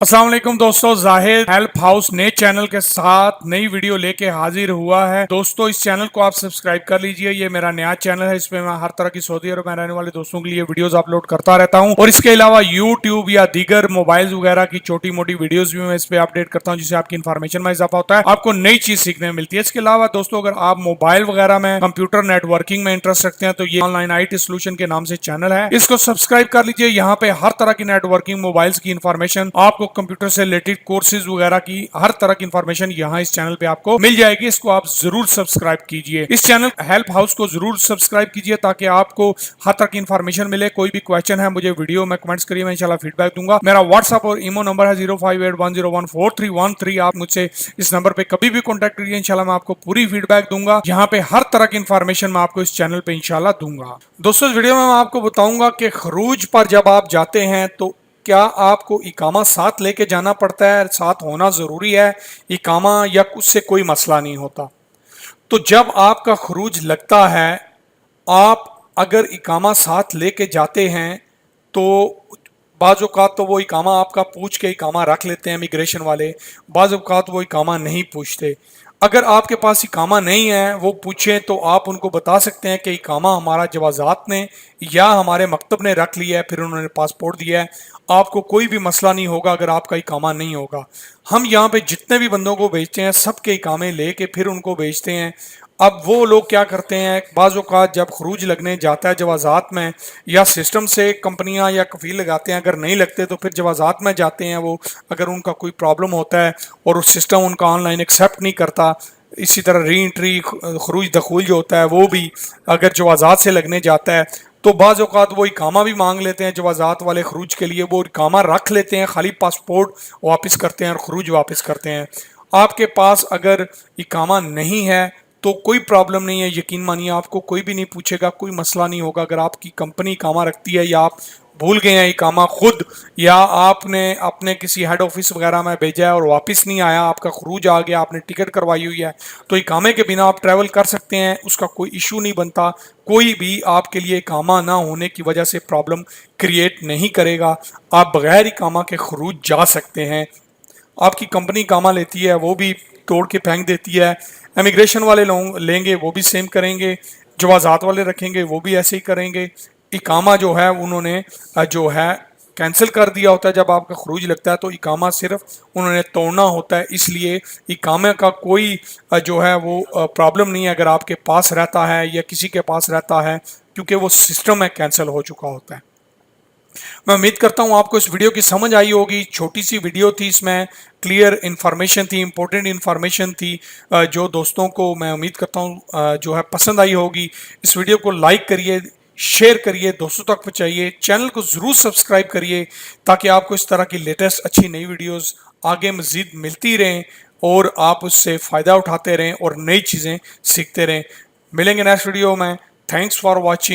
अस्सलाम वालेकुम दोस्तों, जाहिद हेल्प हाउस नए चैनल के साथ नई वीडियो लेके हाजिर हुआ है। दोस्तों, इस चैनल को आप सब्सक्राइब कर लीजिए। ये मेरा नया चैनल है, इसमें मैं हर तरह की सऊदी अरब में रहने वाले दोस्तों के लिए वीडियोस अपलोड करता रहता हूं और इसके अलावा यूट्यूब या दीगर मोबाइल वगैरह की छोटी मोटी वीडियोज भी मैं इस पे अपडेट करता हूँ, जिससे आपकी इन्फॉर्मेशन में इजाफा होता है, आपको नई चीज सीखने में मिलती है। इसके अलावा दोस्तों, अगर आप मोबाइल वगैरह में कंप्यूटर नेटवर्किंग में इंटरेस्ट रखते हैं तो ये ऑनलाइन IT सोल्यूशन के नाम से चैनल है, इसको सब्सक्राइब कर लीजिए। यहाँ पे हर तरह की नेटवर्किंग मोबाइल्स की इन्फॉर्मेशन, आपको कंप्यूटर से कोर्सेज वगैरह की हर तरह की इंफॉर्मेशन यहाँ इस चैनल पे आपको मिल जाएगी। इसको आप जरूर सब्सक्राइब कीजिए। इस चैनल हेल्प हाउस को जरूर सब्सक्राइब कीजिए ताकि आपको हर तरह की इंफॉर्मेशन मिले। कोई भी क्वेश्चन है मुझे वीडियो में कमेंट्स करिए, मैं इंशाल्लाह फीडबैक दूंगा। मेरा व्हाट्सएप और ईमो नंबर है 0581014313। आप मुझसे इस नंबर पे कभी भी कॉन्टेक्ट करिए, इंशाल्लाह मैं आपको पूरी फीडबैक दूंगा। यहाँ पे हर तरह की इंफॉर्मेशन मैं आपको इस चैनल पे इंशाल्लाह दूंगा। दोस्तों, इस वीडियो में मैं आपको बताऊंगा कि खरूज पर जब आप जाते हैं तो क्या आपको इकामा साथ लेके जाना पड़ता है, साथ होना ज़रूरी है इकामा, या उससे कोई मसला नहीं होता। तो जब आपका खरूज लगता है, आप अगर इकामा साथ लेके जाते हैं तो बाज़ औक़ात तो वो इकामा आपका पूछ के इकामा रख लेते हैं इमिग्रेशन वाले, बाज़ औक़ात वो इकामा नहीं पूछते। अगर आपके पास इकामा नहीं है, वो पूछें तो आप उनको बता सकते हैं कि इकामा हमारा जवाज़ात ने या हमारे मकतब ने रख लिया है, फिर उन्होंने पासपोर्ट दिया है। आपको कोई भी मसला नहीं होगा अगर आपका इकामा नहीं होगा। हम यहाँ पे जितने भी बंदों को भेजते हैं, सबके इकामे लेके फिर उनको भेजते हैं। अब वो लोग क्या करते हैं, बाज़ औक़ात जब खरूज लगने जाता है जवाज़ात में, या सिस्टम से कंपनियां या कफ़ील लगाते हैं, अगर नहीं लगते तो फिर जवाज़ात में जाते हैं वो, अगर उनका कोई प्रॉब्लम होता है और उस सिस्टम उनका ऑनलाइन एक्सेप्ट नहीं करता। इसी तरह री एंट्री खरूज दखूल जो होता है वो भी अगर जवाज़ात से लगने जाता है तो बाज़ औक़ात वो इकामा भी मांग लेते हैं जवाज़ात वाले खरूज के लिए। वो इकामा रख लेते हैं, खाली पासपोर्ट वापस करते हैं और खरूज वापस करते हैं। आपके पास अगर इकामा नहीं है तो कोई प्रॉब्लम नहीं है, यकीन मानिए आपको कोई भी नहीं पूछेगा, कोई मसला नहीं होगा। अगर आपकी कंपनी इकामा रखती है या आप भूल गए हैं इकामा खुद, या आपने अपने किसी हेड ऑफिस वगैरह में भेजा है और वापस नहीं आया, आपका खरूज आ गया, आपने टिकट करवाई हुई है, तो इकामे के बिना आप ट्रैवल कर सकते हैं, उसका कोई इशू नहीं बनता। कोई भी आपके लिए इकामा ना होने की वजह से प्रॉब्लम क्रिएट नहीं करेगा। आप बगैर इकामा के खरूज जा सकते हैं। आपकी कंपनी इकामा लेती है, वो भी तोड़ के फेंक देती है। इमिग्रेशन वाले लोग लेंगे, वो भी सेम करेंगे। जवाज़ात वाले रखेंगे, वो भी ऐसे ही करेंगे। इकामा जो है उन्होंने जो है कैंसिल कर दिया होता है जब आपका खरूज लगता है, तो इकामा सिर्फ उन्होंने तोड़ना होता है। इसलिए इकामे का कोई जो है वो प्रॉब्लम नहीं है अगर आपके पास रहता है या किसी के पास रहता है, क्योंकि वो सिस्टम में कैंसिल हो चुका होता है। मैं उम्मीद करता हूँ आपको इस वीडियो की समझ आई होगी। छोटी सी वीडियो थी, इसमें क्लियर इन्फॉर्मेशन थी, इंपॉर्टेंट इन्फॉर्मेशन थी, जो दोस्तों को मैं उम्मीद करता हूँ जो है पसंद आई होगी। इस वीडियो को लाइक करिए, शेयर करिए, दोस्तों तक पहुँचाइए, चैनल को ज़रूर सब्सक्राइब करिए ताकि आपको इस तरह की लेटेस्ट अच्छी नई वीडियोज़ आगे मज़ीद मिलती रहें और आप उससे फ़ायदा उठाते रहें और नई चीज़ें सीखते रहें। मिलेंगे नेक्स्ट वीडियो में। Thanks for watching.